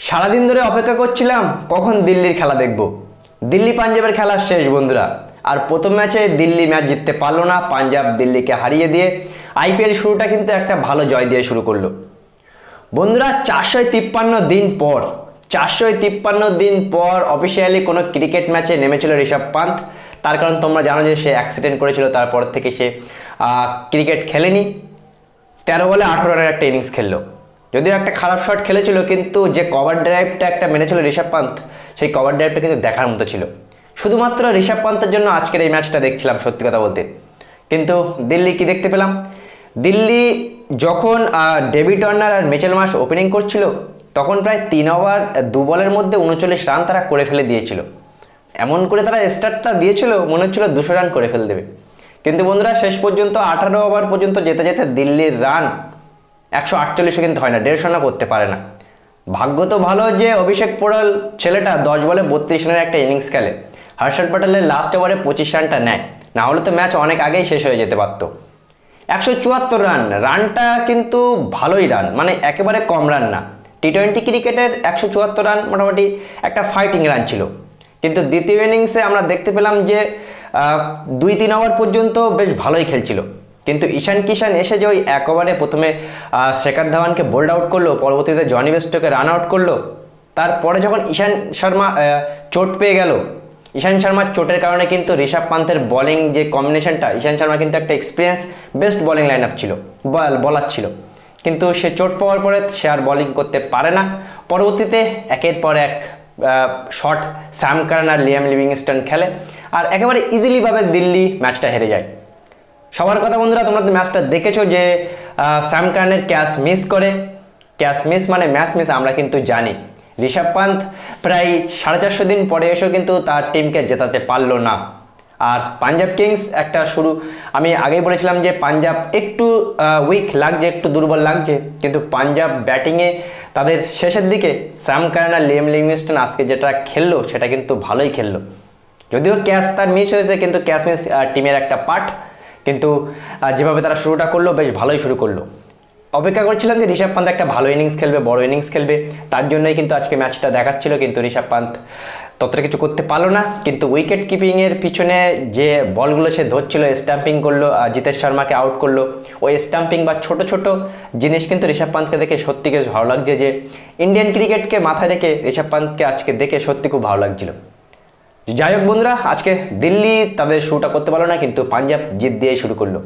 সারাদিন ধরে অপেক্ষা করছিলাম কখন দিল্লির খেলা দেখব। দিল্লি পাঞ্জাবের খেলা শেষ বন্ধুরা। আর প্রথম ম্যাচে দিল্লি ম্যাচ জিততে পারলো না, পাঞ্জাব দিল্লিকে হারিয়ে দিয়ে আইপিএল শুরুটা কিন্তু একটা ভালো জয় দিয়ে শুরু করলো বন্ধুরা। 453 দিন পর অফিসিয়ালি কোনো ক্রিকেট ম্যাচে নেমেছিল ঋষভ পান্থ। তার কারণ তোমরা জানো যে সে অ্যাক্সিডেন্ট করেছিল, তারপর থেকে সে ক্রিকেট খেলেনি। 13 বলে 18 রানের একটা ইনিংস খেললো, যদিও একটা খারাপ শট খেলেছিল, কিন্তু যে কভার ড্রাইভটা একটা মেরেছিল ঋষভ পান্থ, সেই কভার ড্রাইভটা কিন্তু দেখার মতো ছিল। শুধুমাত্র ঋষভ পান্থের জন্য আজকের এই ম্যাচটা দেখছিলাম সত্যি কথা বলতে। কিন্তু দিল্লি কি দেখতে পেলাম, দিল্লি যখন ডেভিড ওয়ার্নার আর মিচেল মার্শ ওপেনিং করছিল, তখন প্রায় 3 ওভার 2 বলের মধ্যে 39 রান তারা করে ফেলে দিয়েছিল। এমন করে তারা স্টার্টটা দিয়েছিল, মনে হচ্ছিল 200 রান করে ফেলে দেবে। কিন্তু বন্ধুরা শেষ পর্যন্ত 18 ওভার পর্যন্ত যেতে যেতে দিল্লির রান 148 কিন্তু হয় না, 150 রানও করতে পারে না। ভাগ্য তো ভালো যে অভিষেক পোড়াল ছেলেটা 10 বলে 32 রানের একটা ইনিংস খেলে, হর্ষদ প্যাটেলের লাস্ট ওভারে 25 রানটা নেয়, না হলে তো ম্যাচ অনেক আগেই শেষ হয়ে যেতে পারত। 174 রানটা কিন্তু ভালোই রান, মানে একেবারে কম রান না। টি-20 ক্রিকেটের 174 রান মোটামুটি একটা ফাইটিং রান ছিল। কিন্তু দ্বিতীয় ইনিংসে আমরা দেখতে পেলাম যে 2-3 ওভার পর্যন্ত বেশ ভালোই খেলছিল, কিন্তু ঈশান কিষান এসে যে ওই 1 ওভারে প্রথমে শেখর ধাওয়ানকে বোল্ড আউট করলো, পরবর্তীতে জনি বেস্টোকে রান আউট করলো। তারপরে যখন ঈশান শর্মা চোট পেয়ে গেল, ঈশান শর্মার চোটের কারণে কিন্তু ঋষভ পান্থের বলিং যে কম্বিনেশনটা, ঈশান শর্মা কিন্তু একটা experience best bowling line up ছিল, বলার ছিল, কিন্তু সে চোট পাওয়ার পরে সে আর বলিং করতে পারে না। পরবর্তীতে একের পর এক শট স্যাম কার্ন আর লিয়াম লিভিংস্টন খেলে, আর একেবারে ইজিলিভাবে দিল্লি ম্যাচটা হেরে যায়। সবার কথা বন্ধুরা, তোমরা তো ম্যাচটা দেখেছো যে স্যাম কার্নের ক্যাচ মিস করে। ক্যাচ মিস মানে ম্যাচ মিস আমরা কিন্তু জানি। ঋষভ পান্থ প্রায় 450 দিন পরে এসেও কিন্তু তার টিমকে জেতাতে পারলো না। আর পাঞ্জাব কিংস একটা শুরু, আমি আগেই বলেছিলাম যে পাঞ্জাব একটু উইক লাগছে, একটু দুর্বল লাগছে, কিন্তু পাঞ্জাব ব্যাটিংয়ে তাদের শেষের দিকে স্যাম কার্ন আর লিয়াম লিভিংস্টন আজকে যেটা খেললো সেটা কিন্তু ভালোই খেললো। যদিও ক্যাচ তার মিস হয়েছে, কিন্তু ক্যাচ মিস টিমের একটা পার্ট। কিন্তু যেভাবে তারা শুরুটা করলো বেশ ভালোই শুরু করলো। অপেক্ষা করছিলাম যে ঋষভ পান্থ একটা ভালো ইনিংস খেলবে, বড় ইনিংস খেলবে, তার জন্যই কিন্তু আজকে ম্যাচটা দেখাচ্ছিল। কিন্তু ঋষভ পান্থ ততটা কিছু করতে পারলো না। কিন্তু উইকেট কিপিংয়ের পিছনে যে বলগুলো সে ধরছিল, স্টাম্পিং করলো, জিতেশ শর্মাকে আউট করলো, ওই স্টাম্পিং বা ছোট ছোট জিনিস কিন্তু ঋষভ পান্থকে দেখে সত্যি কিছু ভালো লাগছে, যে ইন্ডিয়ান ক্রিকেটকে মাথায় রেখে ঋষভ পান্থকে আজকে দেখে সত্যি খুব ভালো লাগছিল। যাই হোক বন্ধুরা, আজকে দিল্লি তাদের শুরুটা করতে পারলো না, কিন্তু পাঞ্জাব জিত দিয়েই শুরু করলো।